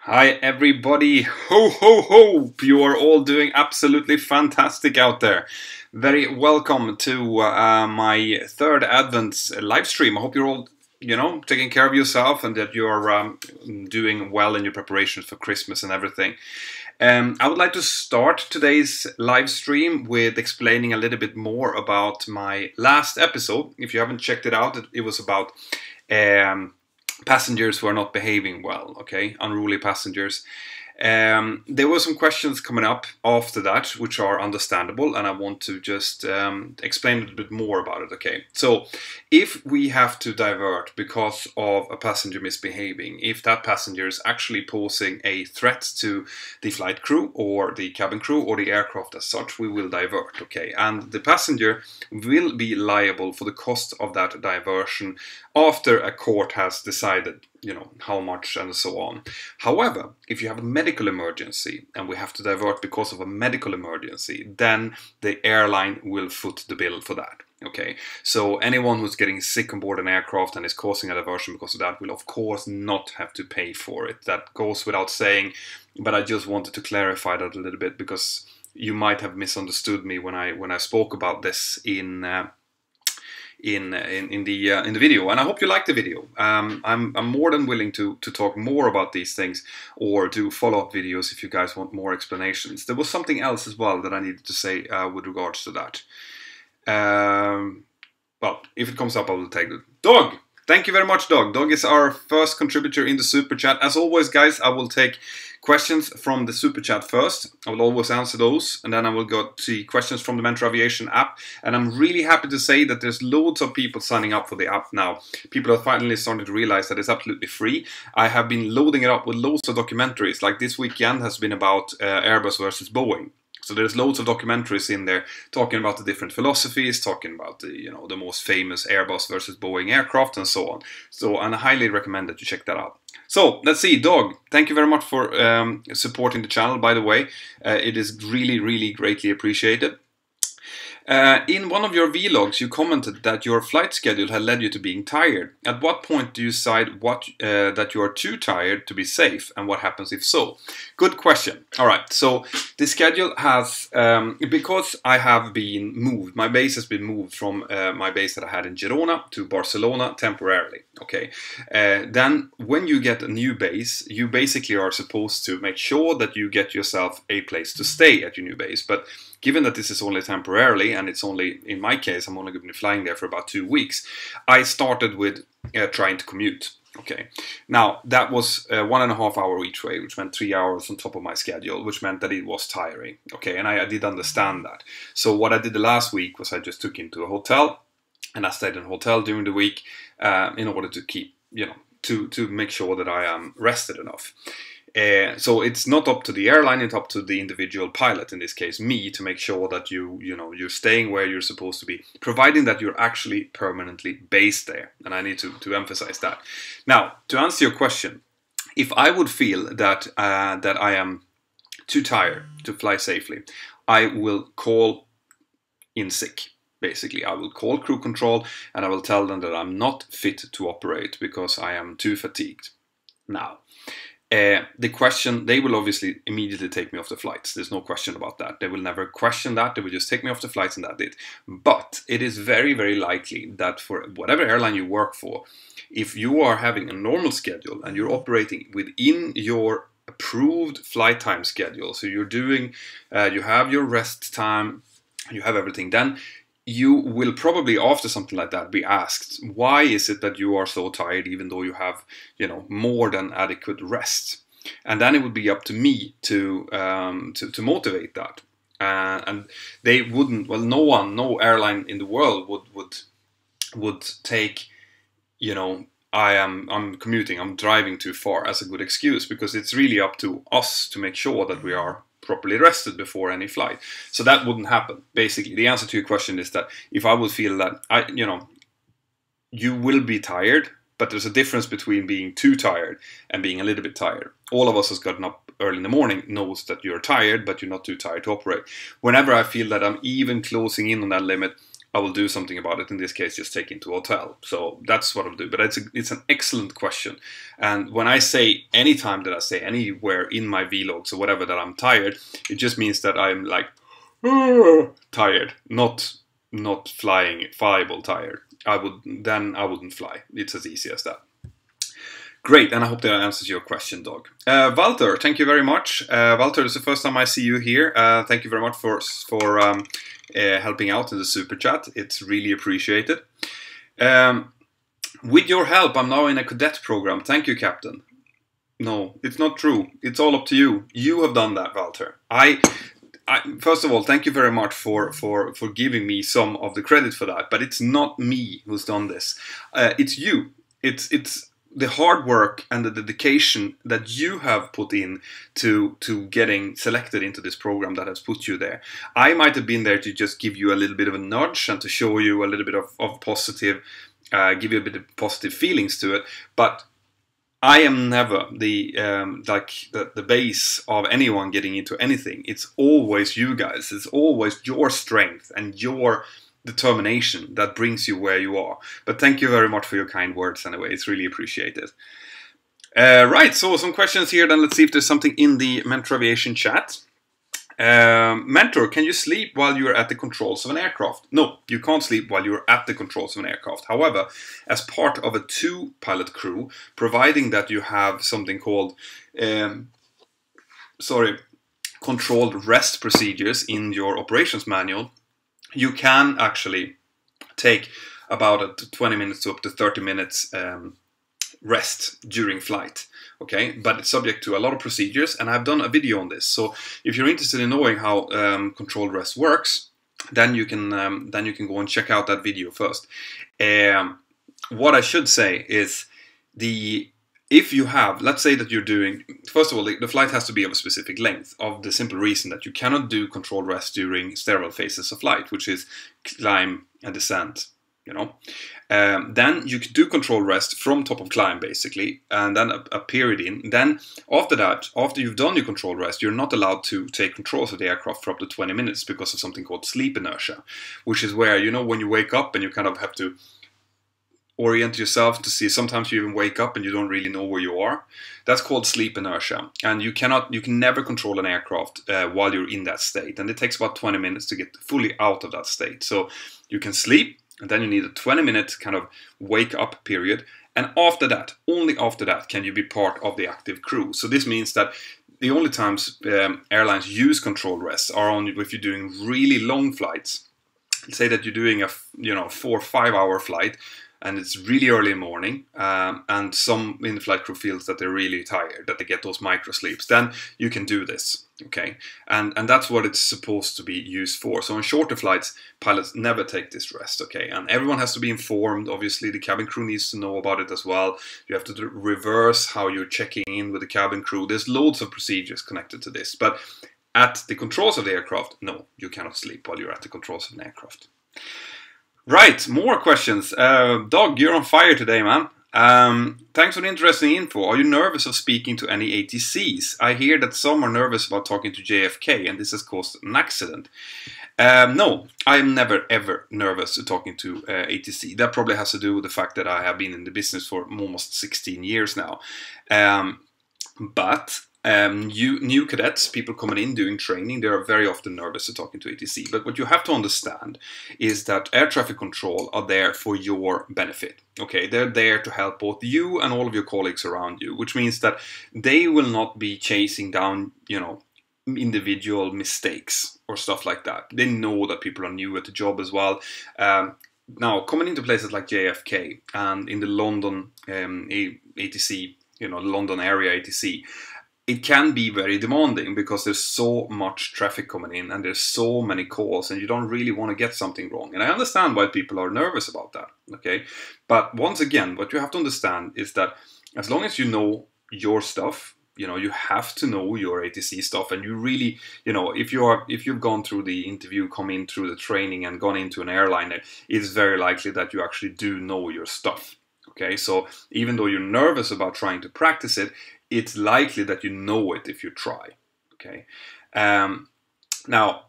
Hi everybody, ho ho ho! You are all doing absolutely fantastic out there. Very welcome to my third Advent live stream. I hope you're all, taking care of yourself and that you're doing well in your preparations for Christmas and everything. I would like to start today's live stream with explaining a little bit more about my last episode. If you haven't checked it out, it was about passengers who are not behaving well, okay, unruly passengers. There were some questions coming up after that, which are understandable, and I want to just explain a little bit more about it, okay? So, if we have to divert because of a passenger misbehaving, if that passenger is actually posing a threat to the flight crew or the cabin crew or the aircraft as such, we will divert, okay? And the passenger will be liable for the cost of that diversion after a court has decided, how much and so on. However, if you have a medical emergency and we have to divert because of a medical emergency, then the airline will foot the bill for that. Okay, so anyone who's getting sick on board an aircraft and is causing a diversion because of that will of course not have to pay for it. That goes without saying, but I just wanted to clarify that a little bit because you might have misunderstood me when I spoke about this in the video, and I hope you like the video. I'm more than willing to talk more about these things or do follow-up videos if you guys want more explanations. There was something else as well that I needed to say with regards to that. Well, if it comes up, I will take it. Dog! Thank you very much, Dog. Dog is our first contributor in the Super Chat. As always, guys, I will take questions from the Super Chat first. I will always answer those, and then I will go to questions from the Mentour Aviation app. And I'm really happy to say that there's loads of people signing up for the app now. People are finally starting to realize that it's absolutely free. I have been loading it up with loads of documentaries. Like this weekend has been about Airbus versus Boeing. So there's loads of documentaries in there talking about the different philosophies, talking about the most famous Airbus versus Boeing aircraft and so on. So I highly recommend that you check that out. So let's see, Dog, thank you very much for supporting the channel, by the way. It is really, really greatly appreciated. In one of your vlogs, you commented that your flight schedule had led you to being tired. At what point do you decide that you are too tired to be safe, and what happens if so? Good question. All right, so the schedule has, because I have been moved, my base has been moved from my base that I had in Girona to Barcelona temporarily, okay? Then when you get a new base, you basically are supposed to make sure that you get yourself a place to stay at your new base, but given that this is only temporarily, and it's only, in my case, I'm only going to be flying there for about 2 weeks, I started with trying to commute. Okay, now that was 1.5 hours each way, which meant 3 hours on top of my schedule, which meant that it was tiring. Okay, and I did understand that. So what I did the last week was I just took into a hotel, and I stayed in a hotel during the week in order to keep, to make sure that I am rested enough. So it's not up to the airline, it's up to the individual pilot, in this case me, to make sure that you're staying where you're supposed to be, providing that you're actually permanently based there. And I need to emphasize that. Now, to answer your question, if I would feel that that I am too tired to fly safely, I will call in sick. Basically, I will call crew control and I will tell them that I'm not fit to operate because I am too fatigued. Now, the question, they will obviously immediately take me off the flights. There's no question about that. They will never question that. They will just take me off the flights and that's it. But it is very, very likely that for whatever airline you work for, if you are having a normal schedule and you're operating within your approved flight time schedule, so you're doing, you have your rest time, you have everything, then you will probably, after something like that, be asked, why is it that you are so tired even though you have, more than adequate rest? And then it would be up to me to motivate that. And they wouldn't, well, no airline in the world would take, I'm commuting, I'm driving too far as a good excuse, because it's really up to us to make sure that we are properly rested before any flight. So that wouldn't happen. Basically, the answer to your question is that if I would feel that you will be tired, but there's a difference between being too tired and being a little bit tired. All of us has gotten up early in the morning knows that you're tired, but you're not too tired to operate. Whenever I feel that I'm even closing in on that limit, I will do something about it. In this case, just take into a hotel. So that's what I'll do. But it's an excellent question. And when I say anytime that I say anywhere in my vlogs or whatever that I'm tired, it just means that I'm like tired, not flyable tired. I wouldn't fly. It's as easy as that. Great, and I hope that answers your question, Dog. Walter, thank you very much. Walter, it's the first time I see you here. Thank you very much for helping out in the super chat. It's really appreciated. With your help, I'm now in a cadet program. Thank you, Captain. No, it's not true. It's all up to you. You have done that, Walter. First of all, thank you very much for giving me some of the credit for that. But it's not me who's done this. It's you. It's the hard work and the dedication that you have put in to getting selected into this program that has put you there. I might have been there to just give you a little bit of a nudge and to show you a little bit of positive, give you a bit of positive feelings to it, but I am never the base of anyone getting into anything. It's always you guys. It's always your strength and your determination that brings you where you are. But thank you very much for your kind words anyway. It's really appreciated. Right, so some questions here. Then let's see if there's something in the Mentor Aviation chat. Mentor, can you sleep while you're at the controls of an aircraft? No, you can't sleep while you're at the controls of an aircraft. However, as part of a 2-pilot crew, providing that you have something called controlled rest procedures in your operations manual, you can actually take about 20 minutes to up to 30 minutes rest during flight. Okay, but it's subject to a lot of procedures, and I've done a video on this. So if you're interested in knowing how controlled rest works, then you can go and check out that video first. What I should say is if you have, let's say that you're doing, first of all, the flight has to be of a specific length, of the simple reason that you cannot do controlled rest during sterile phases of flight, which is climb and descent, you know. Then you can do controlled rest from top of climb, basically, and then a period in. Then after that, after you've done your controlled rest, you're not allowed to take controls of the aircraft for up to 20 minutes because of something called sleep inertia, which is where, you know, when you wake up and you kind of have to orient yourself to see, sometimes you even wake up and you don't really know where you are. That's called sleep inertia, and you can never control an aircraft while you're in that state, and it takes about 20 minutes to get fully out of that state. So you can sleep, and then you need a 20-minute kind of wake up period, and after that, only after that, can you be part of the active crew. So this means that the only times airlines use controlled rest are only if you're doing really long flights. Say that you're doing a 4 or 5 hour flight, and it's really early in the morning, and some in the flight crew feels that they're really tired, that they get those micro sleeps, then you can do this, okay? And that's what it's supposed to be used for. So on shorter flights, pilots never take this rest, okay? And everyone has to be informed. Obviously, the cabin crew needs to know about it as well. You have to reverse how you're checking in with the cabin crew. There's loads of procedures connected to this, but at the controls of the aircraft, no, you cannot sleep while you're at the controls of an aircraft. Right, more questions. Dog, you're on fire today, man. Thanks for the interesting info. Are you nervous of speaking to any ATCs? I hear that some are nervous about talking to JFK, and this has caused an accident. No, I'm never ever nervous talking to ATC. That probably has to do with the fact that I have been in the business for almost 16 years now. But new cadets, people coming in doing training, they are very often nervous to talking to ATC. But what you have to understand is that air traffic control are there for your benefit. Okay, they're there to help both you and all of your colleagues around you, which means that they will not be chasing down, you know, individual mistakes or stuff like that. They know that people are new at the job as well. Now, coming into places like JFK and in the London ATC, you know, London area ATC, it can be very demanding because there's so much traffic coming in and there's so many calls, and you don't really want to get something wrong. And I understand why people are nervous about that, okay? But once again, what you have to understand is that as long as you know your stuff, you know, you have to know your ATC stuff, and you really, you know, if you've gone through the interview, come in through the training and gone into an airline, it's very likely that you actually do know your stuff, okay? So even though you're nervous about trying to practice it, it's likely that you know it if you try, okay? Now,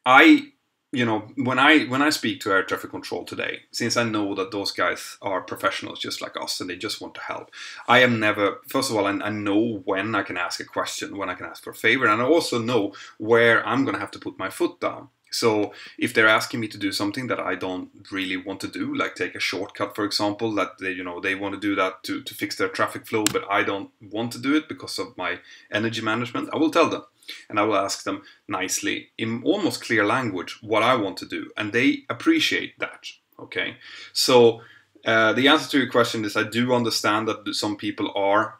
I you know, when I speak to air traffic control today, since I know that those guys are professionals just like us and they just want to help, I am never, first of all, I know when I can ask a question, when I can ask for a favor, and I also know where I'm going to have to put my foot down. So if they're asking me to do something that I don't really want to do, like take a shortcut, for example, that they, you know, they want to do that to fix their traffic flow, but I don't want to do it because of my energy management, I will tell them. And I will ask them nicely, in almost clear language, what I want to do. And they appreciate that, okay? So the answer to your question is I do understand that some people are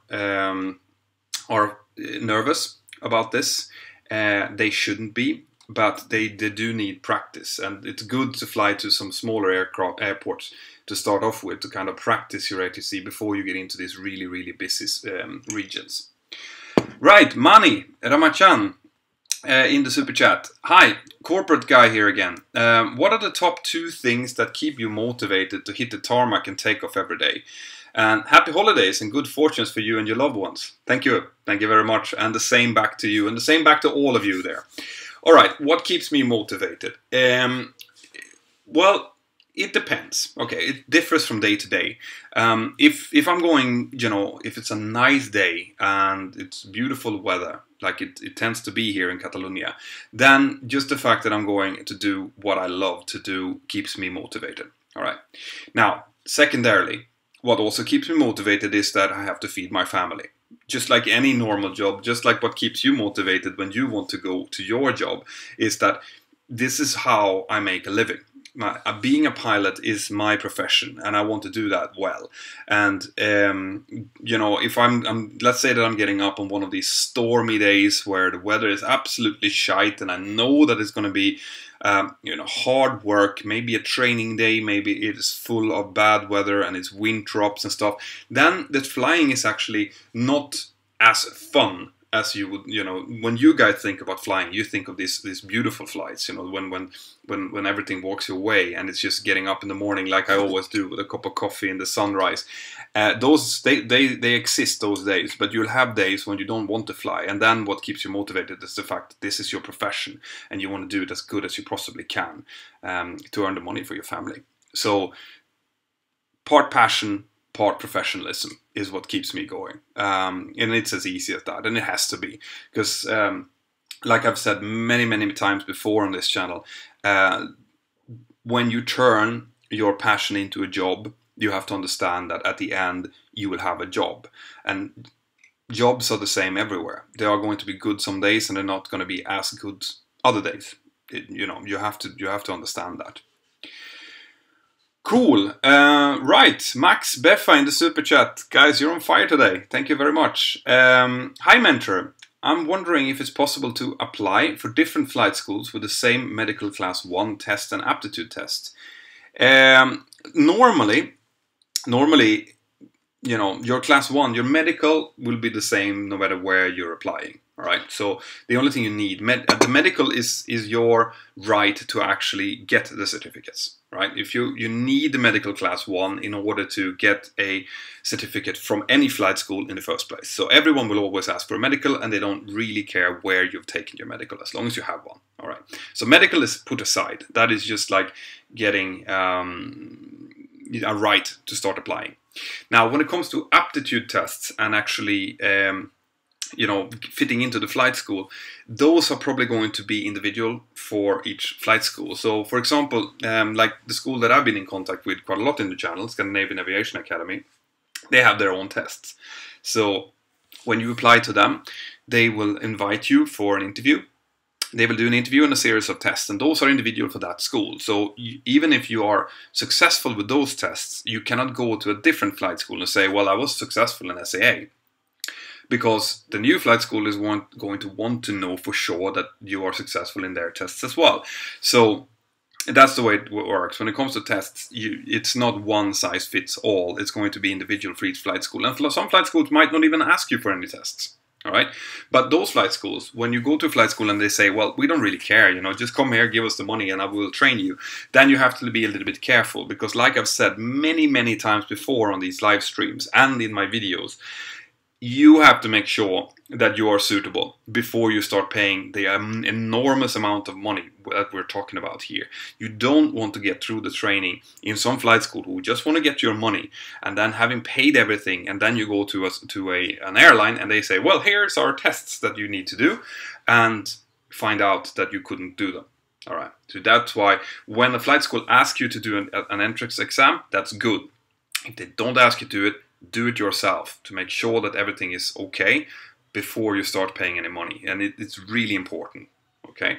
nervous about this. They shouldn't be, but they do need practice. And it's good to fly to some smaller airports to start off with, to kind of practice your ATC before you get into these really, really busy regions. Right, Mani Ramachan in the super chat. Hi, corporate guy here again. What are the top 2 things that keep you motivated to hit the tarmac and take off every day? And happy holidays and good fortunes for you and your loved ones. Thank you very much. And the same back to you, and the same back to all of you there. All right, what keeps me motivated? Well, it depends. Okay, it differs from day to day. If I'm going, you know, if it's a nice day and it's beautiful weather, like it tends to be here in Catalonia, then just the fact that I'm going to do what I love to do keeps me motivated. All right. Now, secondarily, what also keeps me motivated is that I have to feed my family. Just like any normal job, just like what keeps you motivated when you want to go to your job, is that this is how I make a living. Being a pilot is my profession, and I want to do that well. And you know, if I'm let's say that I'm getting up on one of these stormy days where the weather is absolutely shite, and I know that it's going to be you know, hard work, maybe a training day, maybe it is full of bad weather and it's wind drops and stuff, then the flying is actually not as fun as you would, you know, when you guys think about flying, you think of these beautiful flights, you know, when everything walks your way and it's just getting up in the morning like I always do with a cup of coffee in the sunrise. Those they exist, those days, but you'll have days when you don't want to fly, and then what keeps you motivated is the fact that this is your profession and you want to do it as good as you possibly can to earn the money for your family. So part passion, part professionalism is what keeps me going, and it's as easy as that, and it has to be, because like I've said many times before on this channel, when you turn your passion into a job, you have to understand that at the end you will have a job, and jobs are the same everywhere. They are going to be good some days and they're not going to be as good other days. You know, you have to understand that. Cool. Right, Max Beffa in the super chat. Guys, you're on fire today. Thank you very much. Hi, Mentor. I'm wondering if it's possible to apply for different flight schools with the same medical class 1 test and aptitude test. Normally, you know, your class 1, your medical will be the same no matter where you're applying. All right. So the only thing you need, the medical is your right to actually get the certificates. Right. If you need the medical class 1 in order to get a certificate from any flight school in the first place. So everyone will always ask for a medical, and they don't really care where you've taken your medical as long as you have one. All right. So medical is put aside. That is just like getting a right to start applying. Now, when it comes to aptitude tests and actually you know, fitting into the flight school, those are probably going to be individual for each flight school. So, for example, like the school that I've been in contact with quite a lot in the channel, Scandinavian Aviation Academy, they have their own tests. So, when you apply to them, they will invite you for an interview. They will do an interview and a series of tests, and those are individual for that school. So even if you are successful with those tests, you cannot go to a different flight school and say, well, I was successful in SAA. Because the new flight school is going to want to know for sure that you are successful in their tests as well. So that's the way it works. When it comes to tests, it's not one size fits all. It's going to be individual for each flight school. And some flight schools might not even ask you for any tests. All right. But those flight schools, when you go to a flight school and they say, well, we don't really care, you know, just come here, give us the money and I will train you. Then you have to be a little bit careful, because like I've said many times before on these live streams and in my videos, you have to make sure that you are suitable before you start paying the enormous amount of money that we're talking about here. You don't want to get through the training in some flight school who just want to get your money, and then having paid everything, and then you go to an airline and they say, well, here's our tests that you need to do, and find out that you couldn't do them. All right, so that's why when a flight school asks you to do an entrance exam, that's good. If they don't ask you to do it yourself to make sure that everything is okay before you start paying any money. And it's really important, okay?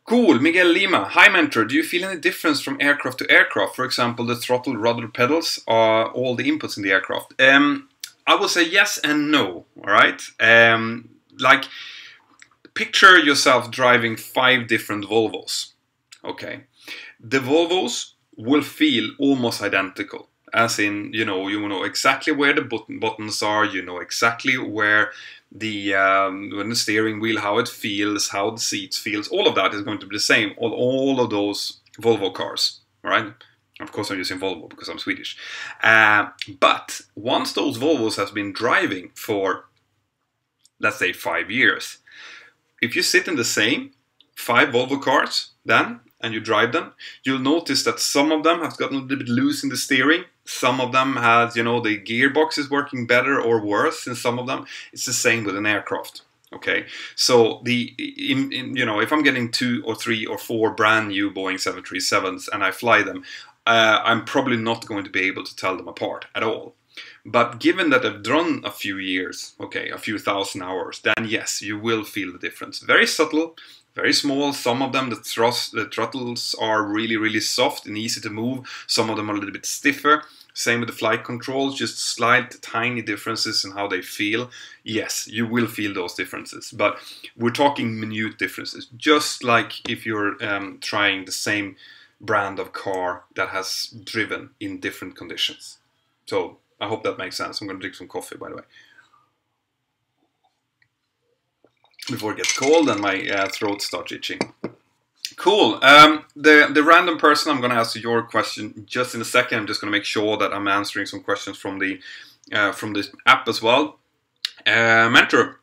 Cool, Miguel Lima. Hi, Mentor. Do you feel any difference from aircraft to aircraft? For example, the throttle, rudder, pedals are all the inputs in the aircraft. I will say yes and no, all right? Like, picture yourself driving 5 different Volvos, okay? The Volvos will feel almost identical. As in, you know exactly where the buttons are, you know exactly where when the steering wheel, how it feels, how the seats feels, all of that is going to be the same on all of those Volvo cars, right? Of course I'm using Volvo because I'm Swedish. But once those Volvos have been driving for, let's say, 5 years, if you sit in the same 5 Volvo cars then, and you drive them, you'll notice that some of them have gotten a little bit loose in the steering. Some of them has, the gearbox is working better or worse in some of them. It's the same with an aircraft. Okay, so if I'm getting 2 or 3 or 4 brand new Boeing 737s and I fly them, I'm probably not going to be able to tell them apart at all. But given that I've done a few years, okay, a few thousand hours, then yes, you will feel the difference. Very subtle, very small. Some of them, the throttles are really, really soft and easy to move. Some of them are a little bit stiffer. Same with the flight controls, just slight, tiny differences in how they feel. Yes, you will feel those differences, but we're talking minute differences. Just like if you're trying the same brand of car that has driven in different conditions. So I hope that makes sense. I'm going to drink some coffee, by the way, before it gets cold and my throat starts itching. Cool. The random person, I'm going to ask you your question just in a second. I'm just going to make sure that I'm answering some questions from the app as well. Mentor,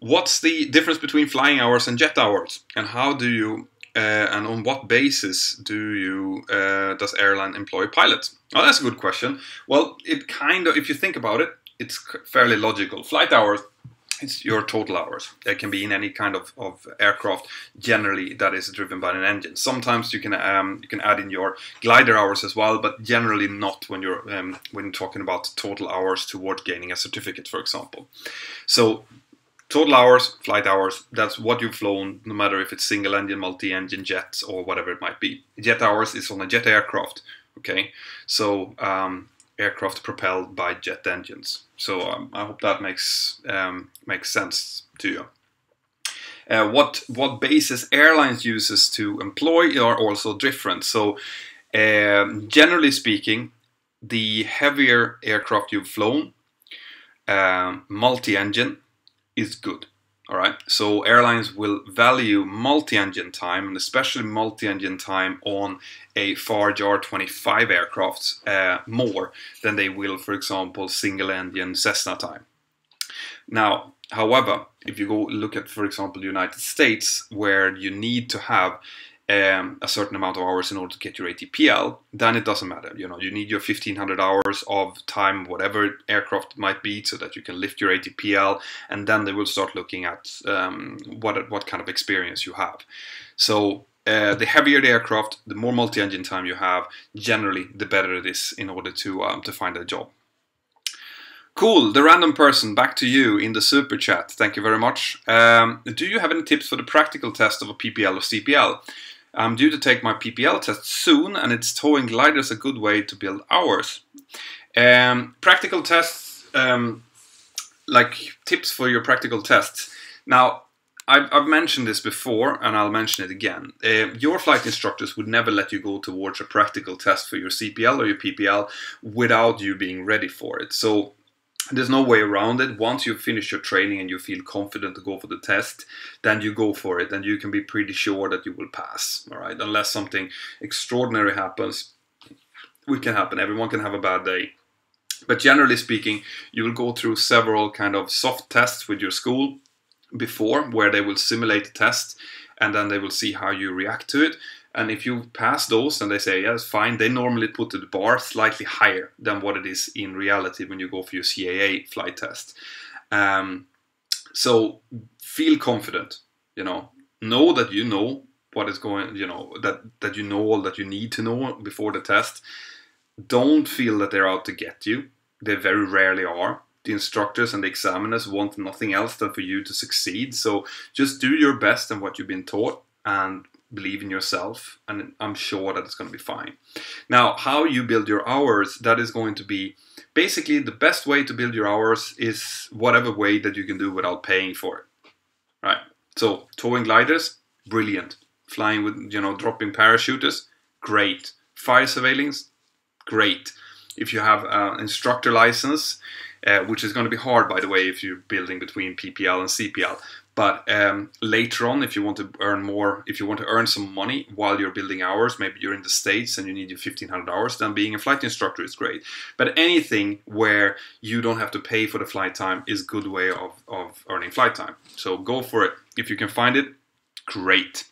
what's the difference between flying hours and jet hours, and how do you and on what basis does airline employ pilots? Oh, that's a good question. Well, it kind of, if you think about it, it's fairly logical. Flight hours, it's your total hours. It can be in any kind of aircraft, generally that is driven by an engine. Sometimes you can add in your glider hours as well, but generally not when you're talking about total hours toward gaining a certificate, for example. So total hours, flight hours, that's what you've flown, no matter if it's single engine, multi-engine, jets, or whatever it might be. Jet hours is on a jet aircraft, okay? So aircraft propelled by jet engines. So I hope that makes sense to you. What basis airlines uses to employ are also different. So generally speaking, the heavier aircraft you've flown, multi-engine, is good. All right, so airlines will value multi-engine time, and especially multi-engine time on a FAR-JAR 25 aircraft more than they will, for example, single-engine Cessna time. Now, however, if you go look at, for example, the United States, where you need to have a certain amount of hours in order to get your ATPL, then it doesn't matter. You need your 1,500 hours of time, whatever aircraft might be, so that you can lift your ATPL, and then they will start looking at what kind of experience you have. So the heavier the aircraft, the more multi-engine time you have, generally the better it is in order to find a job. Cool, the random person, back to you in the super chat. Thank you very much. Do you have any tips for the practical test of a PPL or CPL? I'm due to take my PPL test soon, and it's towing gliders a good way to build hours. Practical tests, like tips for your practical tests. Now, I've mentioned this before, and I'll mention it again. Your flight instructors would never let you go towards a practical test for your CPL or your PPL without you being ready for it. So there's no way around it. Once you've finished your training and you feel confident to go for the test, then you go for it, and you can be pretty sure that you will pass. All right, unless something extraordinary happens, which can happen. Everyone can have a bad day. But generally speaking, you will go through several kind of soft tests with your school before, where they will simulate the test, and then they will see how you react to it. And if you pass those and they say, yeah, it's fine, they normally put the bar slightly higher than what it is in reality when you go for your CAA flight test. So feel confident, know that you know what is going, that you know all that you need to know before the test. Don't feel that they're out to get you. They very rarely are. The instructors and the examiners want nothing else than for you to succeed. So just do your best and what you've been taught, and believe in yourself, and I'm sure that it's going to be fine. Now, how you build your hours, that is going to be basically the best way to build your hours is whatever way that you can do without paying for it. Right? So towing gliders, brilliant. Flying with, dropping parachuters, great. Fire surveillance, great. If you have an instructor license, which is going to be hard, by the way, if you're building between PPL and CPL. But later on, if you want to earn more, if you want to earn some money while you're building hours, maybe you're in the States and you need your 1,500 hours, then being a flight instructor is great. But anything where you don't have to pay for the flight time is a good way of earning flight time. So go for it. If you can find it, great.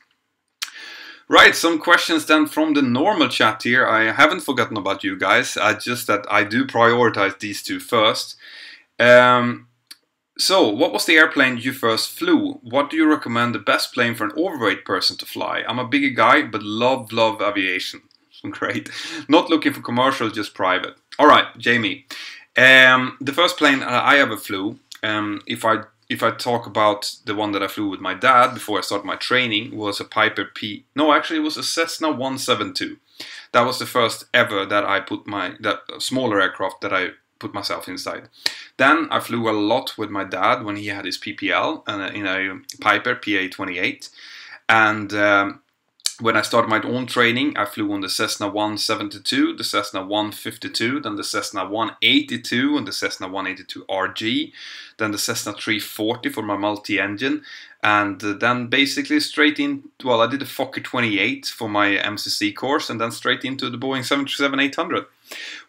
Right, some questions then from the normal chat here. I haven't forgotten about you guys, just that I do prioritize these two first. So, what was the airplane you first flew? What do you recommend the best plane for an overweight person to fly? I'm a bigger guy, but love aviation. Great. Not looking for commercial, just private. Alright, Jamie. The first plane I ever flew, if I talk about the one that I flew with my dad before I started my training, was a Piper it was a Cessna 172. That was the first ever that I put that smaller aircraft that I put myself inside. Then I flew a lot with my dad when he had his PPL in a Piper PA-28. And when I started my own training, I flew on the Cessna 172, the Cessna 152, then the Cessna 182 and the Cessna 182 RG, then the Cessna 340 for my multi-engine, and then basically straight in, well, I did the Fokker 28 for my MCC course, and then straight into the Boeing 737-800.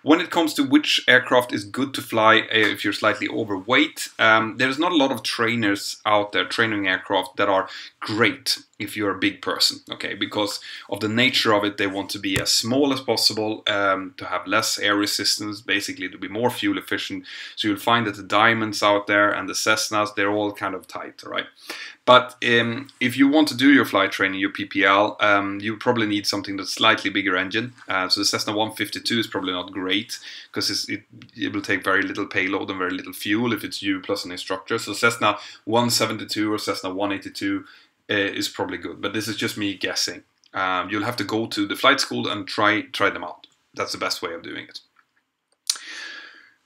When it comes to which aircraft is good to fly if you're slightly overweight, there's not a lot of trainers out there training aircraft that are great if you're a big person, okay? Because of the nature of it, they want to be as small as possible, to have less air resistance, basically to be more fuel efficient. So you'll find that the Diamonds out there and the Cessnas, they're all kind of tight, all right? But if you want to do your flight training, your PPL, you probably need something that's slightly bigger engine. So the Cessna 152 is probably not great because it will take very little payload and very little fuel if it's you plus an instructor. So Cessna 172 or Cessna 182 is probably good. But this is just me guessing. You'll have to go to the flight school and try them out. That's the best way of doing it.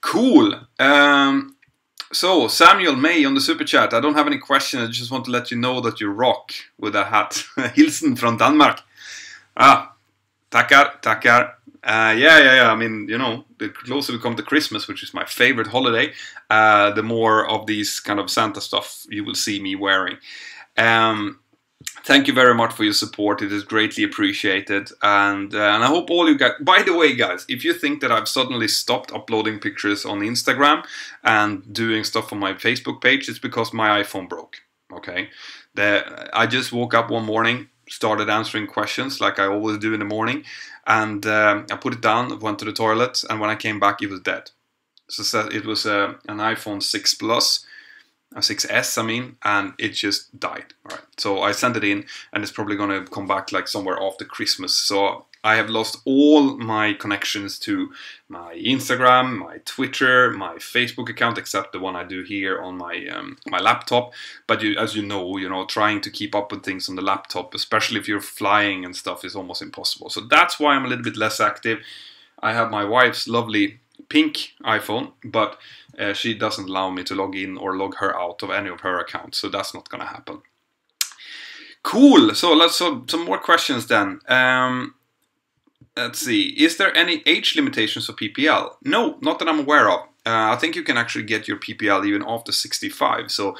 Cool. So, Samuel May on the Super Chat. I don't have any questions. I just want to let you know that you rock with that hat. Hilsen from Denmark. Tackar. Yeah. I mean, the closer we come to Christmas, which is my favorite holiday, the more of these kind of Santa stuff you will see me wearing. Thank you very much for your support. It is greatly appreciated. And I hope all you guys... By the way, guys, if you think that I've suddenly stopped uploading pictures on Instagram and doing stuff on my Facebook page, it's because my iPhone broke. Okay? I just woke up one morning, started answering questions like I always do in the morning. And I put it down, went to the toilet, and when I came back, it was dead. So it was an iPhone 6 Plus. A 6S, I mean, and it just died. All right, so I sent it in, and it's probably going to come back like somewhere after Christmas. So I have lost all my connections to my Instagram, my Twitter, my Facebook account, except the one I do here on my my laptop. But as you know, trying to keep up with things on the laptop, especially if you're flying and stuff, is almost impossible. So that's why I'm a little bit less active. I have my wife's lovely pink iPhone, but she doesn't allow me to log in or log her out of any of her accounts, so that's not gonna happen. Cool. So let's some more questions then. Let's see. Is there any age limitations for PPL? No, not that I'm aware of. I think you can actually get your PPL even after 65. So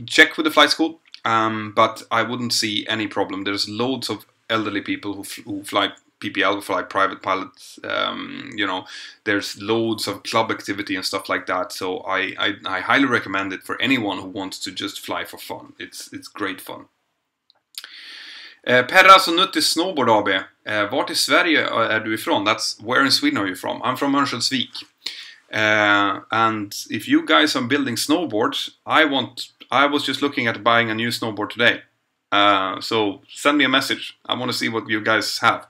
check with the flight school, but I wouldn't see any problem. There's loads of elderly people who fly PPL, we fly private pilots. You know, there's loads of club activity and stuff like that. So I highly recommend it for anyone who wants to just fly for fun. It's great fun. Perras och Nuttis Snowboard AB. Vart I Sverige är du ifrån? That's where in Sweden are you from? I'm from Örnsköldsvik. And if you guys are building snowboards, I was just looking at buying a new snowboard today. So send me a message. I want to see what you guys have.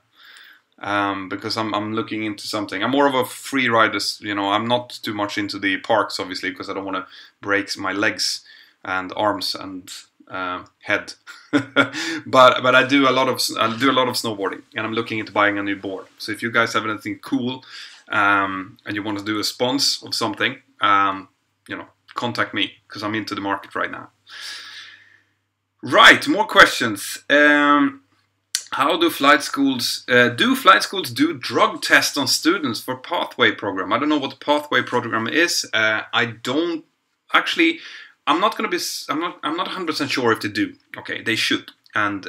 Because I'm looking into something. I'm more of a free rider, you know. I'm not too much into the parks, obviously, because I don't want to break my legs and arms and head. but I do a lot of snowboarding, and I'm looking into buying a new board. So if you guys have anything cool and you want to do a sponsor of something, you know, contact me, because I'm into the market right now. Right, more questions. How do flight schools do drug tests on students for pathway program? I don't know what the pathway program is. I'm not 100% sure if they do. Okay, they should. And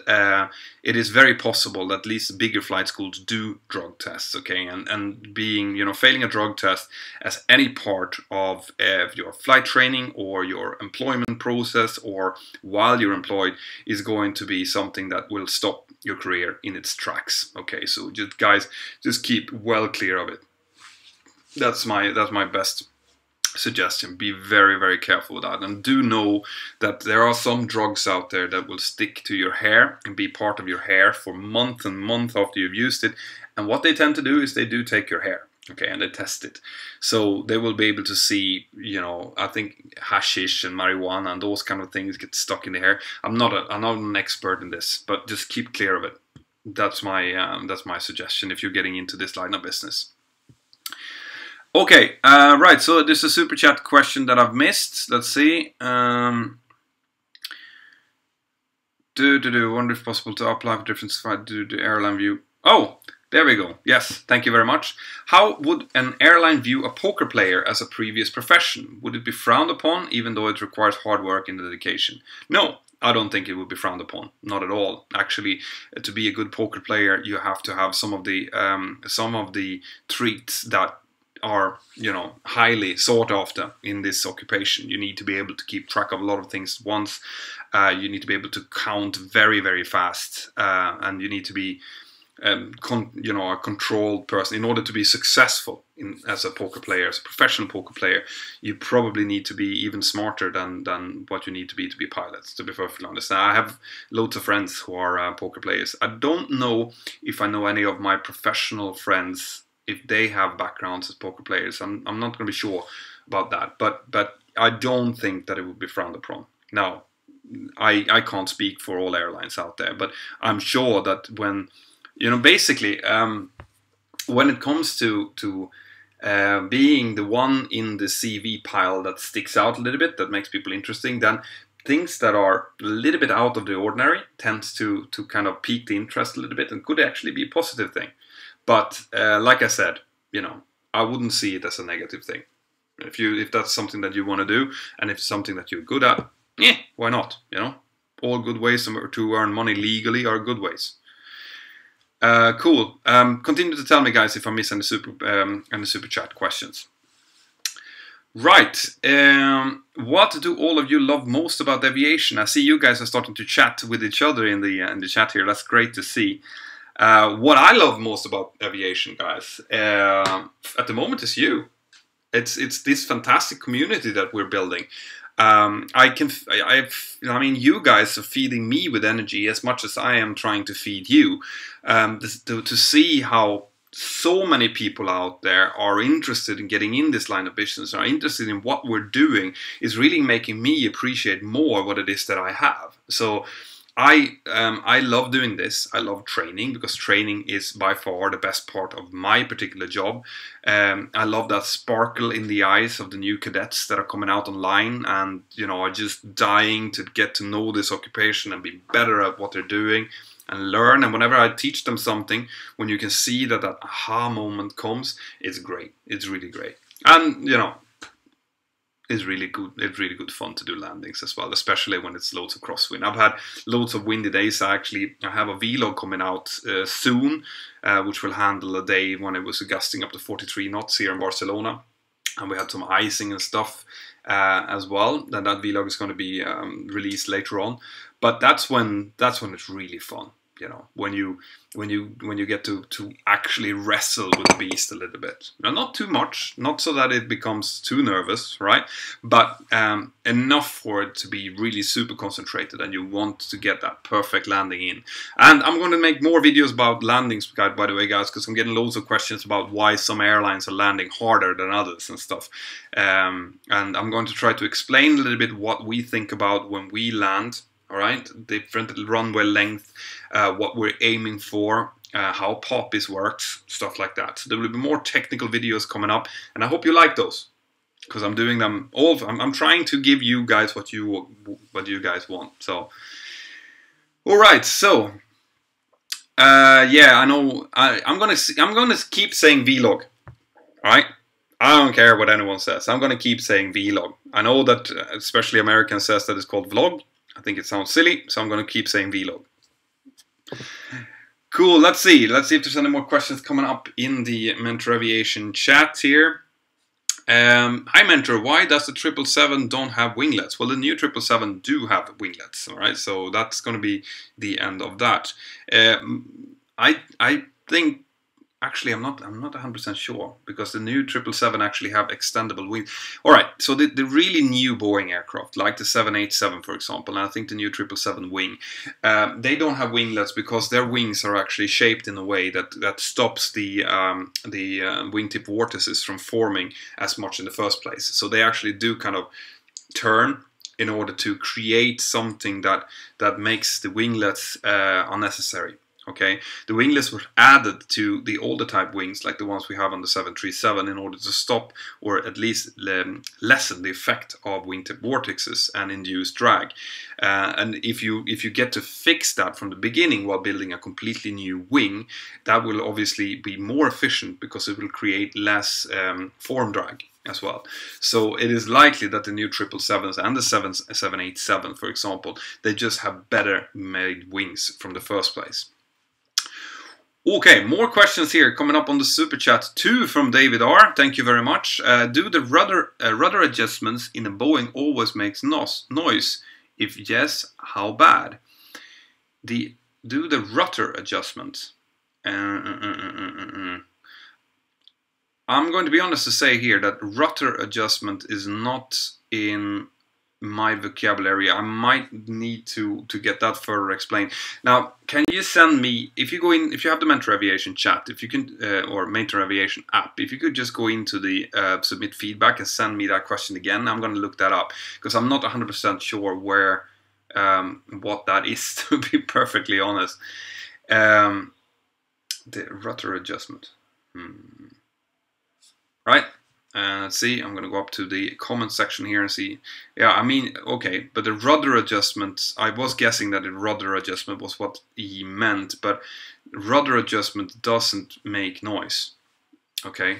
it is very possible that at least bigger flight schools do drug tests, okay? And being, you know, failing a drug test as any part of your flight training or your employment process or while you're employed is going to be something that will stop your career in its tracks, okay? So just guys, just keep well clear of it. That's my best suggestion. Be very, very careful with that, and do know that there are some drugs out there that will stick to your hair and be part of your hair for months and months after you've used it. And what they tend to do is they do take your hair, okay, and they test it. So they will be able to see, you know, I think hashish and marijuana and those kind of things get stuck in the hair. I'm not an expert in this, but just keep clear of it. That's my suggestion if you're getting into this line of business. Okay, right, so there's a super chat question that I've missed. Let's see. Wonder if possible to apply for different side to the airline view. Oh, there we go. Yes, thank you very much. How would an airline view a poker player as a previous profession? Would it be frowned upon, even though it requires hard work and dedication? No, I don't think it would be frowned upon. Not at all. Actually, to be a good poker player, you have to have some of the traits that are, you know, highly sought after in this occupation. You need to be able to keep track of a lot of things at once. You need to be able to count very, very fast, and you need to be, you know, a controlled person in order to be successful as a poker player, as a professional poker player. You probably need to be even smarter than what you need to be pilots. To be perfectly honest, I have loads of friends who are poker players. I don't know if I know any of my professional friends if they have backgrounds as poker players. I'm not going to be sure about that, but I don't think that it would be frowned upon. Now, I can't speak for all airlines out there, but I'm sure that when, you know, basically, when it comes to being the one in the CV pile that sticks out a little bit, that makes people interesting, then things that are a little bit out of the ordinary tends to kind of pique the interest a little bit and could actually be a positive thing. But like I said, you know, I wouldn't see it as a negative thing. If that's something that you want to do, and if it's something that you're good at, yeah, why not? You know, all good ways to earn money legally are good ways. Cool. Continue to tell me, guys, if I miss any super chat questions. Right. What do all of you love most about aviation? I see you guys are starting to chat with each other in the chat here. That's great to see. What I love most about aviation, guys, at the moment is you. It's this fantastic community that we're building. I mean, you guys are feeding me with energy as much as I am trying to feed you. To see how so many people out there are interested in getting in this line of business, are interested in what we're doing, is really making me appreciate more what it is that I have. So I love doing this. I love training, because training is by far the best part of my particular job. I love that sparkle in the eyes of the new cadets that are coming out online and, you know, are just dying to get to know this occupation and be better at what they're doing and learn. And whenever I teach them something, when you can see that aha moment comes, it's great. It's really great. And, you know, is really good. It's really good fun to do landings as well, especially when it's loads of crosswind. I've had loads of windy days. I have a vlog coming out soon, which will handle a day when it was gusting up to 43 knots here in Barcelona, and we had some icing and stuff as well. And that vlog is going to be released later on. But that's when it's really fun. You know, when you get to actually wrestle with the beast a little bit. Now, not too much, not so that it becomes too nervous, right? But enough for it to be really super concentrated, and you want to get that perfect landing in. And I'm going to make more videos about landings, by the way, guys, because I'm getting loads of questions about why some airlines are landing harder than others and stuff. And I'm going to try to explain a little bit what we think about when we land. All right, different runway length, what we're aiming for, how poppies works, stuff like that. So there will be more technical videos coming up, and I hope you like those, because I'm doing them all. I'm trying to give you guys what you guys want. So, all right. So, yeah, I know. I'm gonna keep saying vlog. All right. I don't care what anyone says. I'm gonna keep saying vlog. I know that especially American says that it's called vlog. I think it sounds silly, so I'm going to keep saying vlog. Cool, let's see. Let's see if there's any more questions coming up in the Mentour Aviation chat here. Hi Mentor, why does the 777 don't have winglets? Well, the new 777 do have winglets, all right? So that's going to be the end of that. I think... Actually, I'm not 100% sure, because the new 777 actually have extendable wings. All right, so the really new Boeing aircraft, like the 787, for example, and I think the new 777 wing, they don't have winglets because their wings are actually shaped in a way that stops the wingtip vortices from forming as much in the first place. So they actually do kind of turn in order to create something that makes the winglets unnecessary. Okay, the winglets were added to the older type wings, like the ones we have on the 737, in order to stop or at least lessen the effect of wingtip vortices and induce drag. And if you get to fix that from the beginning while building a completely new wing, that will obviously be more efficient because it will create less form drag as well. So it is likely that the new 777s and the 787, for example, they just have better made wings from the first place. Okay, more questions here coming up on the super chat. 2 from David R. Thank you very much. Do the rudder adjustments in a Boeing always makes noise? If yes, how bad? Do the rudder adjustments? I'm going to be honest to say here that rudder adjustment is not in my vocabulary. I might need to get that further explained. Now, can you send me, if you have the Mentour Aviation chat, if you can, or Mentour Aviation app, if you could just go into the submit feedback and send me that question again. I'm going to look that up, because I'm not 100% sure where what that is, to be perfectly honest. The rudder adjustment. Right? Let's see, I'm going to go up to the comment section here and see. Yeah, I mean, okay, but the rudder adjustment, I was guessing that the rudder adjustment was what he meant, but rudder adjustment doesn't make noise, okay,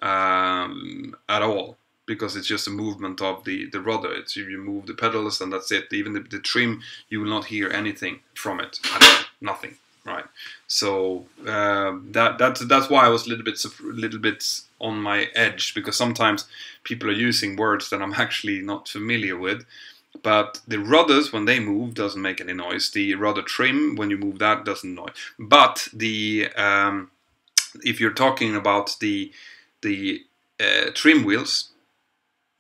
at all, because it's just a movement of the rudder. It's you move the pedals and that's it. Even the trim, you will not hear anything from it at all, nothing, right? So that's why I was a little bit on my edge, because sometimes people are using words that I'm actually not familiar with. But the rudders, when they move, doesn't make any noise. The rudder trim, when you move that, doesn't noise. But the if you're talking about the trim wheels,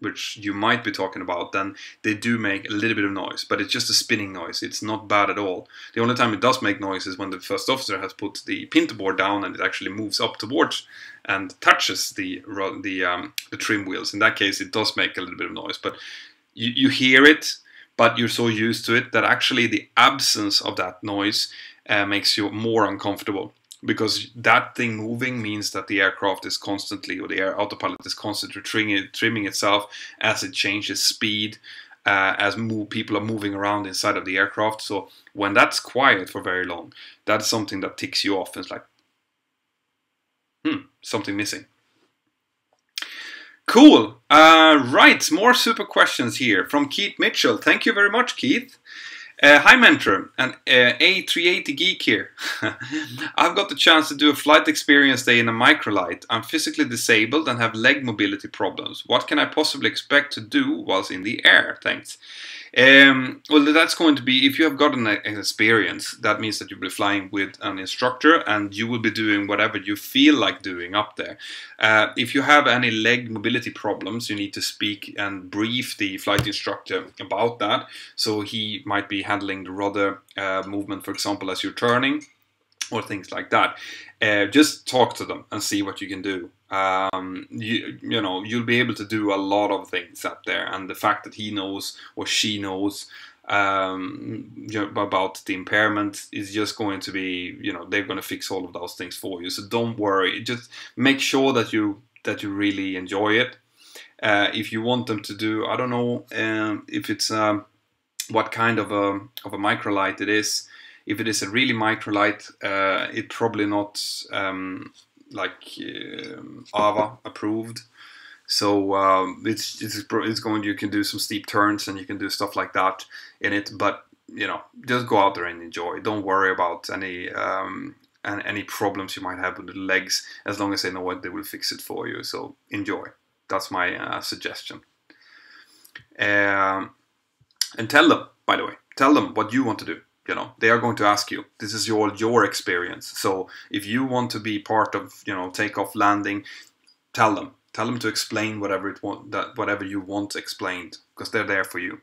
which you might be talking about, then they do make a little bit of noise, but it's just a spinning noise. It's not bad at all. The only time it does make noise is when the first officer has put the pinto board down and it actually moves up towards and touches the trim wheels. In that case, it does make a little bit of noise, but you hear it, but you're so used to it that actually the absence of that noise makes you more uncomfortable. Because that thing moving means that the aircraft is constantly, or the autopilot is constantly trimming itself as it changes speed, as people are moving around inside of the aircraft. So when that's quiet for very long, that's something that ticks you off. It's like, something missing. Cool. Right, more super questions here from Keith Mitchell. Thank you very much, Keith. Hi Mentor, and A380 Geek here. I've got the chance to do a flight experience day in a microlight. I'm physically disabled and have leg mobility problems. What can I possibly expect to do whilst in the air? Thanks. Well, that's going to be, if you have gotten an experience, that means that you'll be flying with an instructor and you will be doing whatever you feel like doing up there. If you have any leg mobility problems, you need to speak and brief the flight instructor about that. So he might be handling the rudder movement, for example, as you're turning, or things like that. Just talk to them and see what you can do. You know, you'll be able to do a lot of things up there, and the fact that he knows or she knows about the impairment is just going to be, you know, they're going to fix all of those things for you. So don't worry. Just make sure that you really enjoy it. If you want them to do, I don't know if it's what kind of a microlight it is. If it is a really microlight, it's probably not AVA approved. So it's going. You can do some steep turns and you can do stuff like that in it. But you know, just go out there and enjoy. Don't worry about any problems you might have with the legs. As long as they know what, they will fix it for you. So enjoy. That's my suggestion. And tell them, by the way, tell them what you want to do. You know, they are going to ask you. This is your experience. So if you want to be part of, you know, takeoff, landing, tell them to explain whatever you want explained, because they're there for you.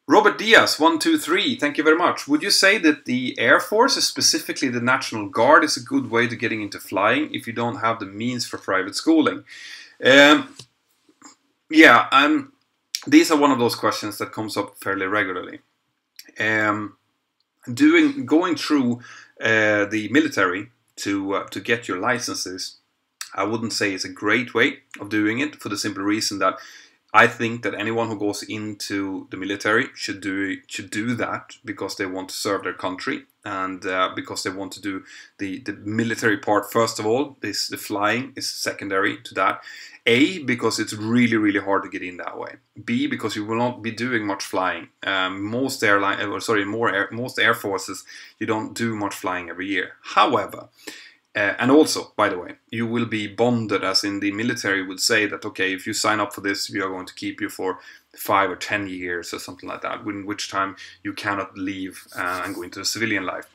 Robert Diaz, 123, thank you very much. Would you say that the Air Force, specifically the National Guard, is a good way to getting into flying if you don't have the means for private schooling? These are one of those questions that comes up fairly regularly. Going through the military to get your licenses, I wouldn't say it's a great way of doing it, for the simple reason that I think that anyone who goes into the military should do that because they want to serve their country, and because they want to do the military part first of all. The flying is secondary to that. A, because it's really, really hard to get in that way. B, because you will not be doing much flying. Most air forces, you don't do much flying every year. However, and also, by the way, you will be bonded, as in the military would say that, okay, if you sign up for this, we are going to keep you for 5 or 10 years or something like that, in which time you cannot leave and go into the civilian life.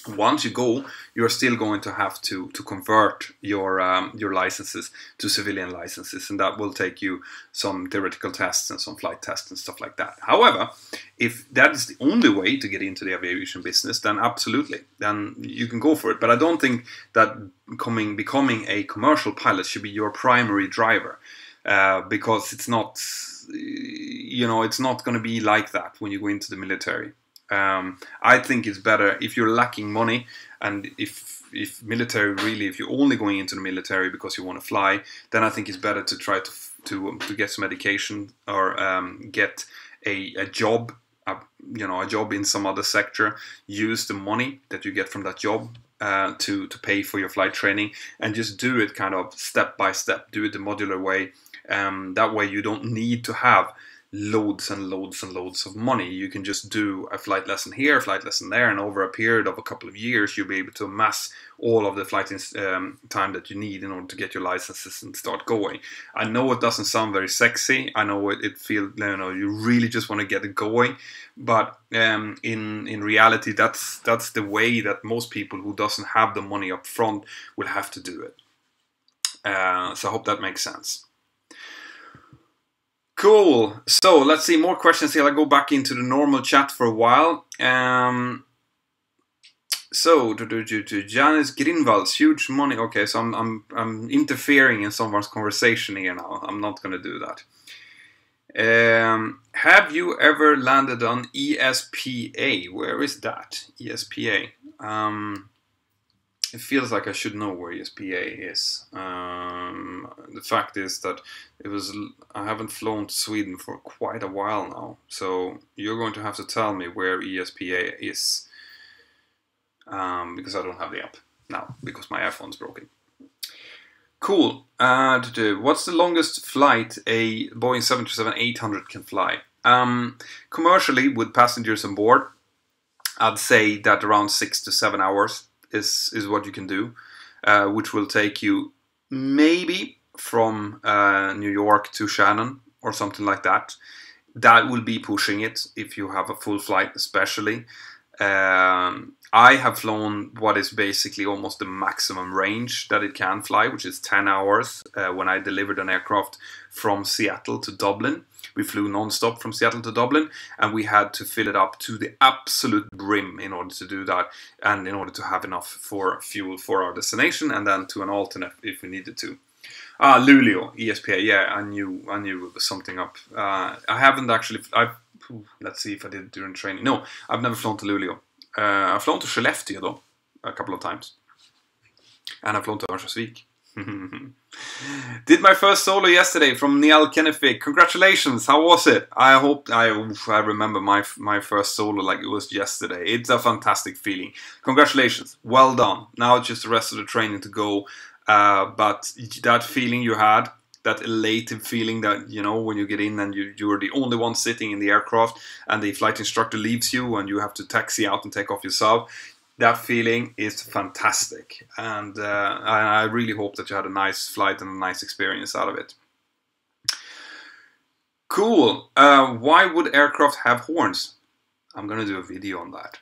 Once you go, you're still going to have to convert your licenses to civilian licenses, and that will take you some theoretical tests and some flight tests and stuff like that. However, if that is the only way to get into the aviation business, then absolutely, then you can go for it. But I don't think that becoming a commercial pilot should be your primary driver, because it's not, you know, it's not going to be like that when you go into the military. I think it's better if you're lacking money, and if military really, if you're only going into the military because you want to fly, then I think it's better to try to get some education, or get a job, a job in some other sector. Use the money that you get from that job to pay for your flight training, and just do it kind of step by step. Do it the modular way. That way you don't need to have loads and loads and loads of money. You can just do a flight lesson here, a flight lesson there, and over a period of a couple of years you'll be able to amass all of the flight time that you need in order to get your licenses and start going. I know it doesn't sound very sexy. I know it feels, you know, you really just want to get it going, but in reality that's the way that most people who doesn't have the money up front will have to do it. So I hope that makes sense. Cool. So let's see more questions here. I'll go back into the normal chat for a while. So to Janice Greenwald's huge money. Okay, so I'm interfering in someone's conversation here now. I'm not going to do that. Have you ever landed on ESPA? Where is that? ESPA. It feels like I should know where ESPA is. The fact is that I haven't flown to Sweden for quite a while now, so you're going to have to tell me where ESPA is, because I don't have the app now, because my iPhone's broken. Cool. What's the longest flight a Boeing 737-800 can fly? Commercially, with passengers on board, I'd say that around 6 to 7 hours is what you can do, which will take you maybe from New York to Shannon or something like that. That will be pushing it if you have a full flight, especially. I have flown what is basically almost the maximum range that it can fly, which is 10 hours. When I delivered an aircraft from Seattle to Dublin, we flew non-stop from Seattle to Dublin, and we had to fill it up to the absolute brim in order to do that, and in order to have enough for fuel for our destination, and then to an alternate if we needed to. Luleå, ESPA, yeah, I knew it was something up. I haven't actually, let's see if I did it during training. No, I've never flown to Luleå. I've flown to Skellefteå though, a couple of times. And I've flown to Örnsköldsvik. Did my first solo yesterday from Neil Kennefic. Congratulations, how was it? I remember my first solo like it was yesterday. It's a fantastic feeling. Congratulations, well done. Now it's just the rest of the training to go. But that feeling you had, that elated feeling that, you know, when you get in and you're the only one sitting in the aircraft and the flight instructor leaves you and you have to taxi out and take off yourself, that feeling is fantastic. And I really hope that you had a nice flight and a nice experience out of it. Cool. Why would aircraft have horns? I'm going to do a video on that.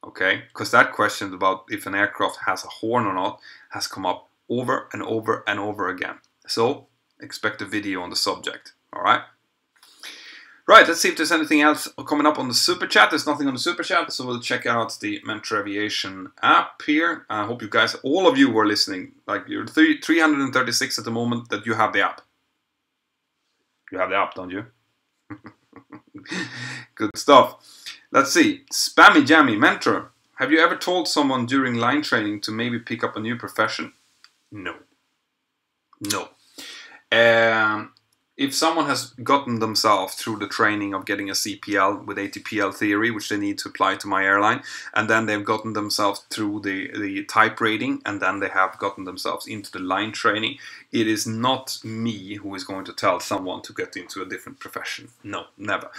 Okay? Because that question about if an aircraft has a horn or not has come up over and over and over again. So, expect a video on the subject. Alright? Right, let's see if there's anything else coming up on the Super Chat. There's nothing on the Super Chat, so we'll check out the Mentour Aviation app here. I hope you guys, all of you who are listening, like you're 336 at the moment, that you have the app. You have the app, don't you? Good stuff. Let's see. Spammy Jammy, Mentor. Have you ever told someone during line training to maybe pick up a new profession? No. No. If someone has gotten themselves through the training of getting a CPL with ATPL theory, which they need to apply to my airline, and then they've gotten themselves through the type rating, and then they have gotten themselves into the line training, it is not me who is going to tell someone to get into a different profession. No, never.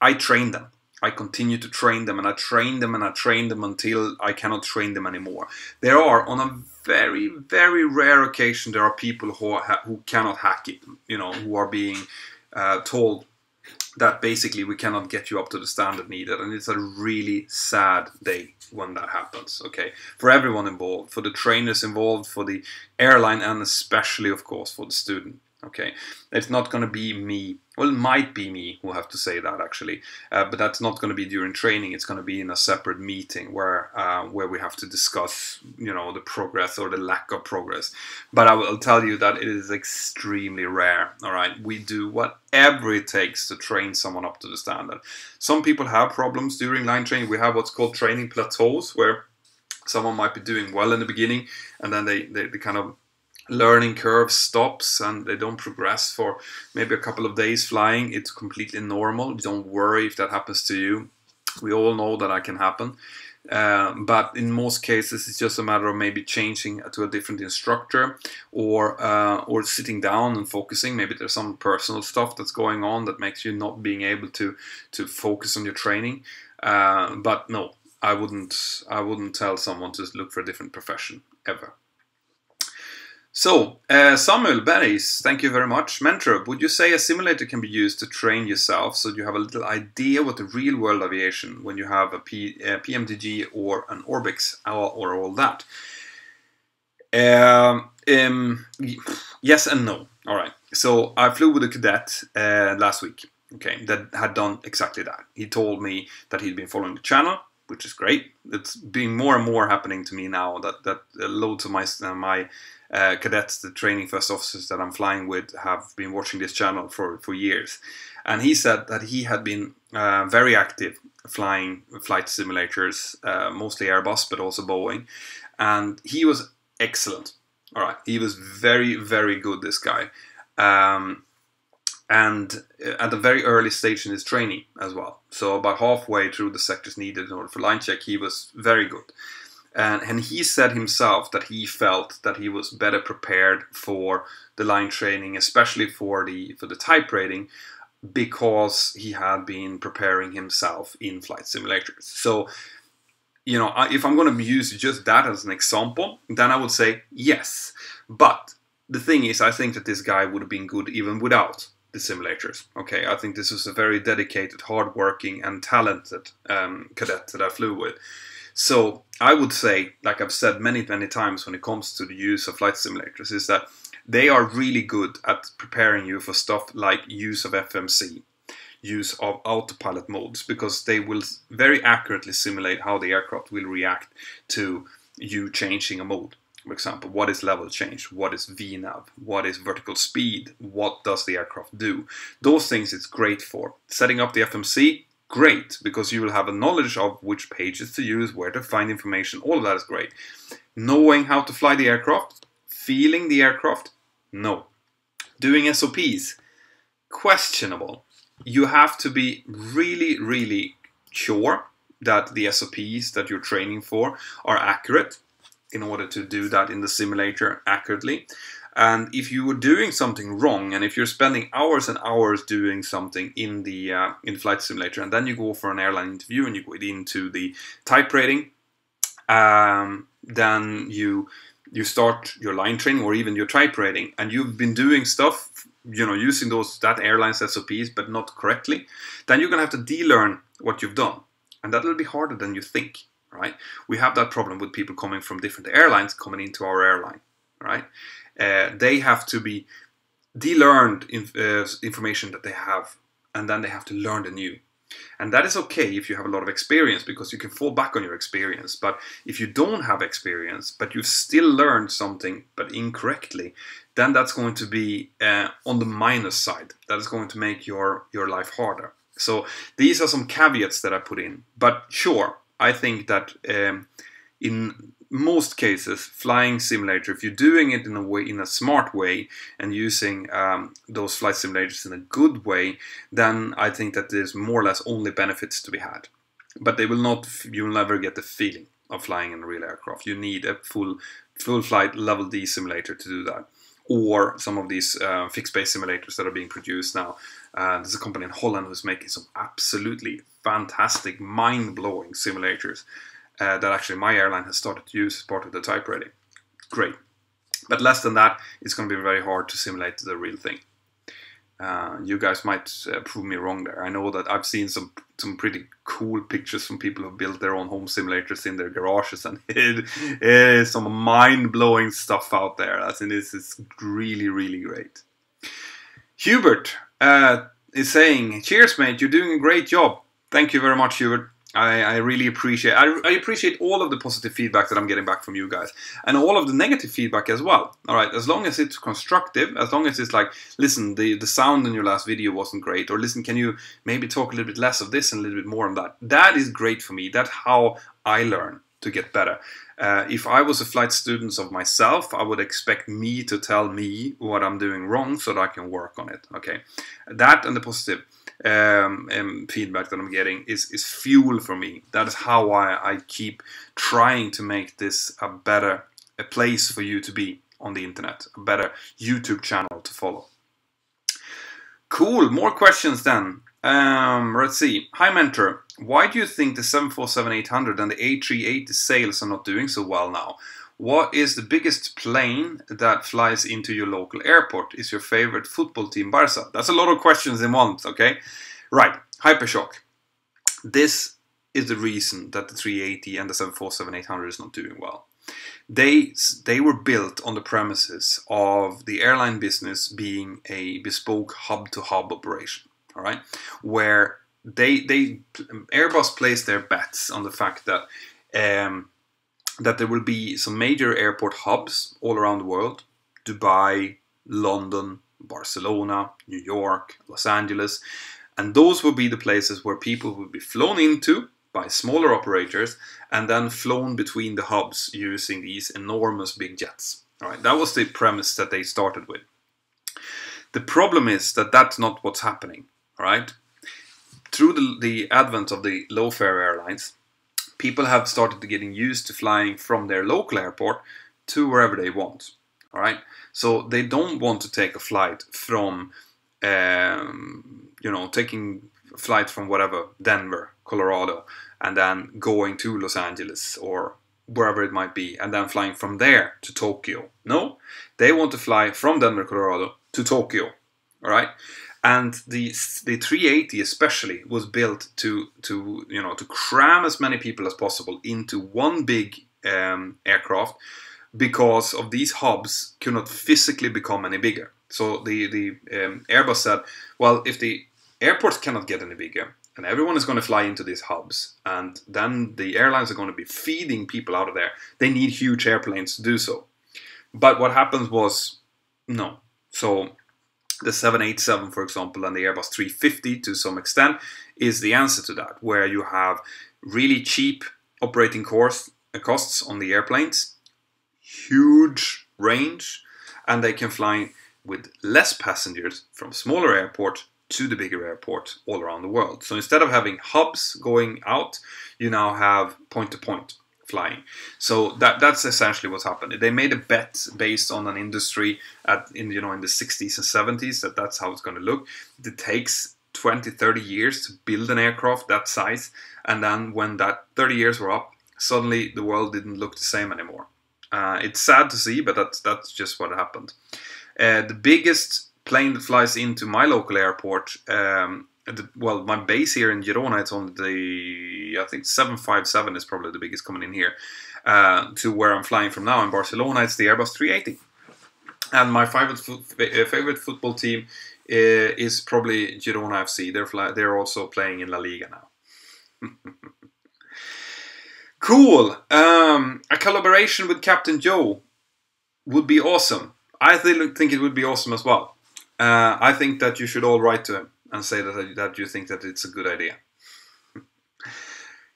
I train them. I continue to train them, and I train them, and I train them until I cannot train them anymore. There are, on a very, very rare occasion, there are people who cannot hack it, you know, who are being told that basically we cannot get you up to the standard needed, and it's a really sad day when that happens, okay? For everyone involved, for the trainers involved, for the airline, and especially, of course, for the student. Okay, it's not going to be me. Well, it might be me who have to say that actually, but that's not going to be during training. It's going to be in a separate meeting where we have to discuss, you know, the progress or the lack of progress. But I will tell you that it is extremely rare. All right, we do whatever it takes to train someone up to the standard. Some people have problems during line training. We have what's called training plateaus, where someone might be doing well in the beginning, and then they kind of learning curve stops and they don't progress for maybe a couple of days flying. It's completely normal. Don't worry if that happens to you. We all know that can happen. But in most cases, it's just a matter of maybe changing to a different instructor or sitting down and focusing. Maybe there's some personal stuff that's going on that makes you not being able to focus on your training. But no, I wouldn't tell someone to look for a different profession ever. So, Samuel Berries, thank you very much. Mentor, would you say a simulator can be used to train yourself so you have a little idea what the real world aviation when you have a PMDG or an Orbix or all that? Yes and no. All right. So I flew with a cadet last week. Okay, that had done exactly that. He told me that he'd been following the channel, which is great. It's being more and more happening to me now that loads of my cadets, the training first officers that I'm flying with, have been watching this channel for years. And he said that he had been very active flying flight simulators, mostly Airbus, but also Boeing. And he was excellent. All right, he was very, very good, this guy. And at a very early stage in his training as well. So about halfway through the sectors needed in order for line check, he was very good. And he said himself that he felt that he was better prepared for the line training, especially for the type rating, because he had been preparing himself in flight simulators. So, you know, if I'm going to use just that as an example, then I would say yes. But the thing is, I think that this guy would have been good even without the simulators. Okay, I think this was a very dedicated, hardworking, and talented cadet that I flew with. So I would say, like I've said many, many times when it comes to the use of flight simulators, is that they are really good at preparing you for stuff like use of FMC, use of autopilot modes, because they will very accurately simulate how the aircraft will react to you changing a mode. For example, what is level change, what is VNAV, what is vertical speed, what does the aircraft do. Those things it's great for. Setting up the FMC, great, because you will have a knowledge of which pages to use, where to find information, all of that is great. Knowing how to fly the aircraft, feeling the aircraft, no. Doing SOPs, questionable. You have to be really, really sure that the SOPs that you're training for are accurate in order to do that in the simulator accurately. And if you were doing something wrong, and if you're spending hours and hours doing something in the flight simulator, and then you go for an airline interview and you go into the type rating, then you start your line training or even your type rating, and you've been doing stuff, you know, using that airline's SOPs but not correctly, then you're gonna have to de-learn what you've done, and that will be harder than you think, right? We have that problem with people coming from different airlines coming into our airline, right? They have to be de-learned information that they have, and then they have to learn the new. And that is okay if you have a lot of experience, because you can fall back on your experience. But if you don't have experience, but you've still learned something but incorrectly, then that's going to be on the minus side. That is going to make your life harder. So these are some caveats that I put in. But sure, I think that in most cases, flying simulator, if you're doing it in a smart way and using those flight simulators in a good way, then I think that there's more or less only benefits to be had. But you'll never get the feeling of flying in a real aircraft. You need a full flight level D simulator to do that, or some of these fixed base simulators that are being produced now. There's a company in Holland who's making some absolutely fantastic, mind-blowing simulators that actually my airline has started to use as part of the type rating. Great. But less than that, it's going to be very hard to simulate the real thing. You guys might prove me wrong there. I know that I've seen some pretty cool pictures from people who built their own home simulators in their garages, and it is some mind-blowing stuff out there. I think this is really, really great. Hubert is saying, cheers mate, you're doing a great job. Thank you very much, Hubert. I really appreciate I appreciate all of the positive feedback that I'm getting back from you guys, and all of the negative feedback as well. Alright, as long as it's constructive, as long as it's like, listen, the sound in your last video wasn't great, or listen, can you maybe talk a little bit less of this and a little bit more on that. That is great for me. That's how I learn to get better. If I was a flight student of myself, I would expect me to tell me what I'm doing wrong so that I can work on it. Okay, that and the positive feedback that I'm getting is fuel for me. That is how I keep trying to make this a place for you to be on the internet, a better YouTube channel to follow. Cool, more questions then. Let's see. Hi Mentor, why do you think the 747-800 and the A380 sales are not doing so well now? What is the biggest plane that flies into your local airport? Is your favorite football team Barca? That's a lot of questions in one, okay? Right, Hypershock. This is the reason that the 380 and the 747-800 is not doing well. They were built on the premises of the airline business being a bespoke hub-to-hub operation, all right? Where Airbus placed their bets on the fact that that there will be some major airport hubs all around the world: Dubai, London, Barcelona, New York, Los Angeles, and those will be the places where people will be flown into by smaller operators and then flown between the hubs using these enormous big jets. All right, that was the premise that they started with. The problem is that that's not what's happening. All right, through the advent of the low-fare airlines, people have started to getting used to flying from their local airport to wherever they want. All right, so they don't want to take a flight from, taking a flight from whatever, Denver, Colorado, and then going to Los Angeles or wherever it might be, and then flying from there to Tokyo. No, they want to fly from Denver, Colorado to Tokyo. All right, and the 380 especially was built to cram as many people as possible into one big aircraft, because of these hubs could not physically become any bigger. So the Airbus said, well, if the airports cannot get any bigger, and everyone is going to fly into these hubs, and then the airlines are going to be feeding people out of there, they need huge airplanes to do so. But what happens was, no. So the 787, for example, and the Airbus 350 to some extent is the answer to that, where you have really cheap operating costs on the airplanes, huge range, and they can fly with less passengers from smaller airport to the bigger airport all around the world. So instead of having hubs going out, you now have point-to-point flying. So that's essentially what's happened. They made a bet based on an industry in the 60s and 70s that's how it's going to look. It takes 20-30 years to build an aircraft that size, and then when that 30 years were up, suddenly the world didn't look the same anymore. It's sad to see, but that's just what happened. The biggest plane that flies into my local airport, my base here in Girona, it's on I think 757 is probably the biggest coming in here, to where I'm flying from now in Barcelona. It's the Airbus 380. And my favorite football team is probably Girona FC. They're also playing in La Liga now. Cool. A collaboration with Captain Joe would be awesome. I think it would be awesome as well. I think that you should all write to him and say that you think that it's a good idea.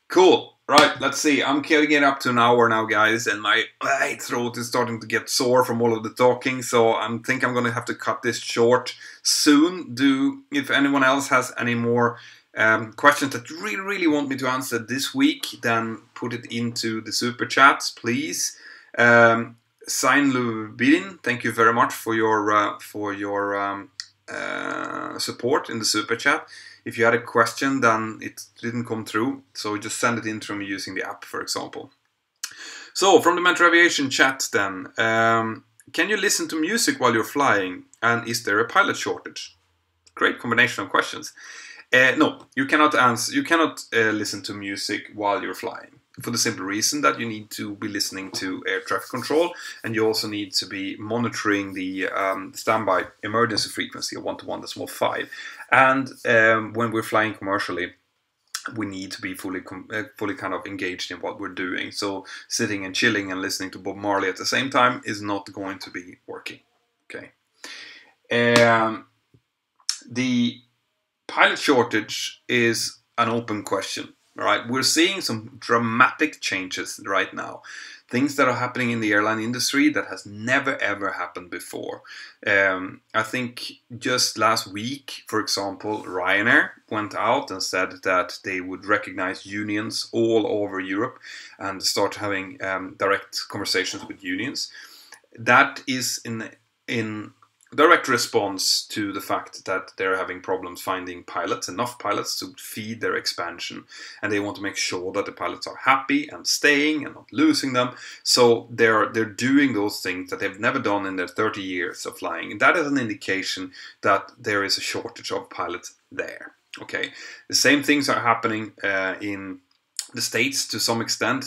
Cool. Right, let's see. I'm getting it up to an hour now, guys, and my throat is starting to get sore from all of the talking, so I think I'm going to have to cut this short soon. If anyone else has any more questions that you really want me to answer this week, then put it into the super chats, please. Sign Lubin, thank you very much for your support in the super chat. If you had a question, then it didn't come through, so just send it in to me using the app, for example. So, from the Mentour Aviation chat then, can you listen to music while you're flying, and is there a pilot shortage? Great combination of questions. No, you cannot listen to music while you're flying, for the simple reason that you need to be listening to air traffic control, and you also need to be monitoring the standby emergency frequency of 121.5. And when we're flying commercially, we need to be fully kind of engaged in what we're doing. So sitting and chilling and listening to Bob Marley at the same time is not going to be working. Okay. The pilot shortage is an open question. All right, we're seeing some dramatic changes right now. Things that are happening in the airline industry that has never ever happened before. I think just last week, for example, Ryanair went out and said that they would recognize unions all over Europe and start having direct conversations with unions. That is in direct response to the fact that they're having problems finding enough pilots to feed their expansion, and they want to make sure that the pilots are happy and staying and not losing them. So they're doing those things that they've never done in their 30 years of flying, and that is an indication that there is a shortage of pilots there. Okay, the same things are happening in the States to some extent.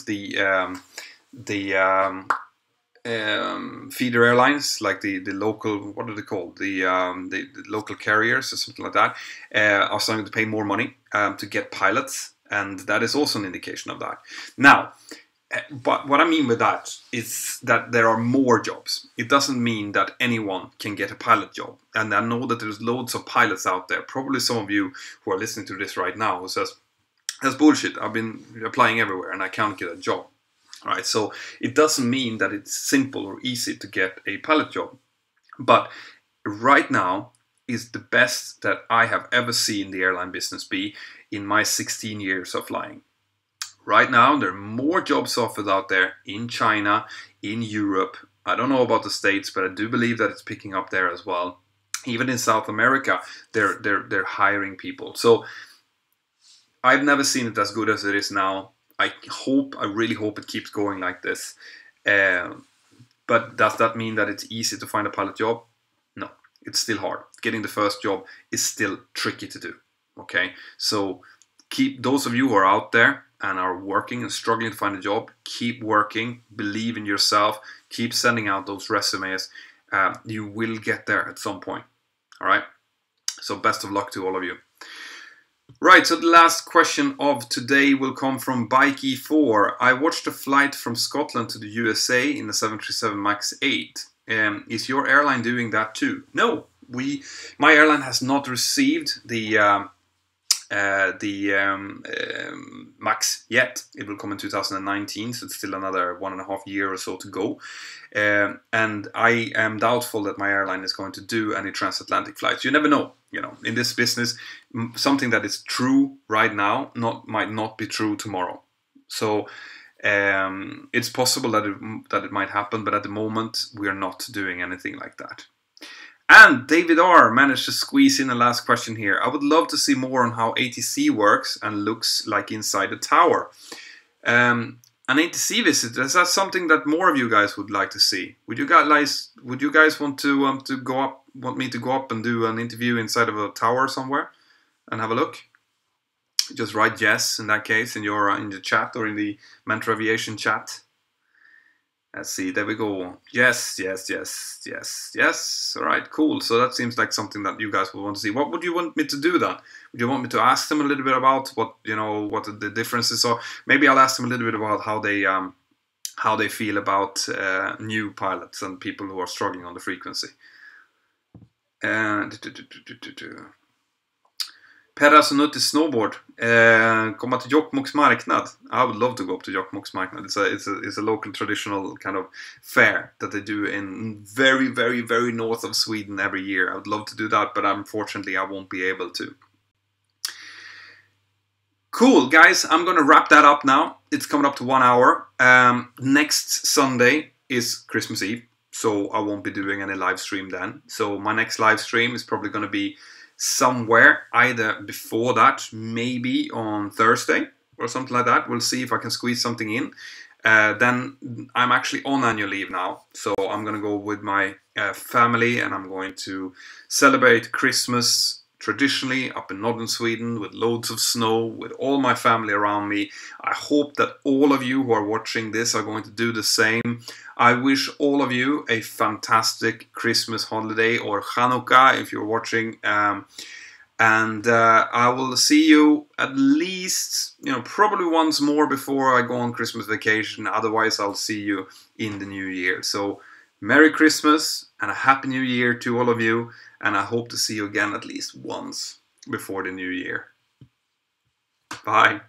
Feeder airlines, like the local, what are they called? The local carriers or something like that, are starting to pay more money to get pilots, and that is also an indication of that. Now, but what I mean with that is that there are more jobs. It doesn't mean that anyone can get a pilot job. And I know that there's loads of pilots out there. Probably some of you who are listening to this right now who says, that's bullshit. I've been applying everywhere and I can't get a job. Right, so it doesn't mean that it's simple or easy to get a pilot job. But right now is the best that I have ever seen the airline business be in my 16 years of flying. Right now, there are more jobs offered out there in China, in Europe. I don't know about the States, but I do believe that it's picking up there as well. Even in South America, they're hiring people. So I've never seen it as good as it is now. I really hope it keeps going like this. But does that mean that it's easy to find a pilot job? No, it's still hard. Getting the first job is still tricky to do. Okay, so keep those of you who are out there and are working and struggling to find a job, keep working, believe in yourself, keep sending out those resumes. You will get there at some point. All right, so best of luck to all of you. Right, so the last question of today will come from Bikey4. I watched a flight from Scotland to the USA in the 737 MAX 8. Is your airline doing that too? No, my airline has not received the MAX yet. It will come in 2019, so it's still another 1.5 years or so to go. And I am doubtful that my airline is going to do any transatlantic flights. You never know. You know, in this business, something that is true right now might not be true tomorrow. So it's possible that it might happen, but at the moment we are not doing anything like that. And David R managed to squeeze in a last question here. I would love to see more on how ATC works and looks like inside the tower. An ATC visit, is that something that more of you guys would like to see? Would you guys want me to go up and do an interview inside of a tower somewhere and have a look? Just write yes in that case in the chat or in the Mentour Aviation chat. Let's see, there we go. Yes. All right, cool. So that seems like something that you guys would want to see. What would you want me to do then? Would you want me to ask them a little bit about what the differences are? Maybe I'll ask them a little bit about how they feel about new pilots and people who are struggling on the frequency. Perras och Nuttis snowboard. Komma till Jokkmokks marknad. I would love to go up to Jokkmokks marknad. It's a local traditional kind of fair that they do in very, very, very north of Sweden every year. I would love to do that, but unfortunately I won't be able to. Cool, guys. I'm going to wrap that up now. It's coming up to 1 hour. Next Sunday is Christmas Eve, so I won't be doing any live stream then. So my next live stream is probably going to be somewhere either before that, maybe on Thursday or something like that. We'll see if I can squeeze something in. Then I'm actually on annual leave now, so I'm gonna go with my family and I'm going to celebrate Christmas traditionally up in northern Sweden with loads of snow, with all my family around me. I hope that all of you who are watching this are going to do the same. I wish all of you a fantastic Christmas holiday, or Hanukkah if you're watching. And I will see you at least, probably once more before I go on Christmas vacation. Otherwise, I'll see you in the new year. So, Merry Christmas and a Happy New Year to all of you. And I hope to see you again at least once before the new year. Bye.